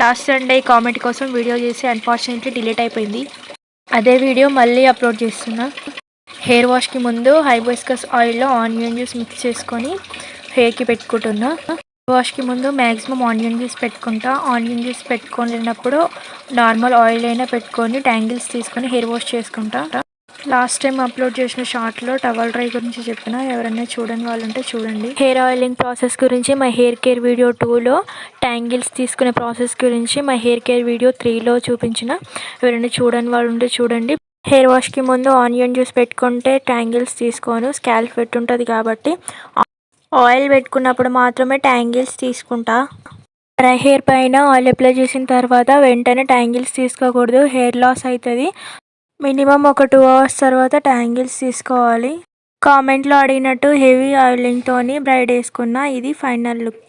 Last Sunday comment కోసం video చేసి unfortunately delete అయిపోయింది. అదే వీడియో మళ్ళీ అప్లోడ్ చేస్తున్నా. హెయిర్ వాష్కి ముందు హైబిస్కస్ ఆయిల్లో ఆనియన్ జ్యూస్ మిక్స్ చేసుకొని హెయిర్కి పెట్టుకుంటున్నా. వాష్కి ముందు మ్యాక్సిమం ఆనియన్ జ్యూస్ పెట్టుకుంటా. ఆనియన్ జ్యూస్ పెట్టుకున్నప్పుడు నార్మల్ ఆయిల్ అయినా పెట్టుకొని ట్యాంగిల్స్ తీసుకొని హెయిర్ వాష్ చేసుకుంటా. లాస్ట్ టైం అప్లోడ్ చేసిన షార్ట్లో టవల్ డ్రై గురించి చెప్పిన, ఎవరైనా చూడని వాళ్ళు ఉంటే చూడండి. హెయిర్ ఆయిలింగ్ ప్రాసెస్ గురించి మై హెయిర్ కేర్ వీడియో 2లో, ట్యాంగిల్స్ తీసుకునే ప్రాసెస్ గురించి మై హెయిర్ కేర్ వీడియో 3లో చూపించిన, ఎవరైనా చూడని వాళ్ళు ఉంటే చూడండి. హెయిర్ వాష్కి ముందు ఆనియన్ జ్యూస్ పెట్టుకుంటే ట్యాంగిల్స్ తీసుకోను, స్కాల్ప్ పెట్టుంటుంది కాబట్టి ఆయిల్ పెట్టుకున్నప్పుడు మాత్రమే ట్యాంగిల్స్ తీసుకుంటా. డ్రై హెయిర్ పైన ఆయిల్ అప్లై చేసిన తర్వాత వెంటనే ట్యాంగిల్స్ తీసుకోకూడదు, హెయిర్ లాస్ అవుతుంది. మినిమం ఒక 2 hours తర్వాత ట్యాంగిల్స్ తీసుకోవాలి. కామెంట్లో అడిగినట్టు హెవీ ఆయిలింగ్తోని బ్రైడ్ వేసుకున్న. ఇది ఫైనల్ లుక్.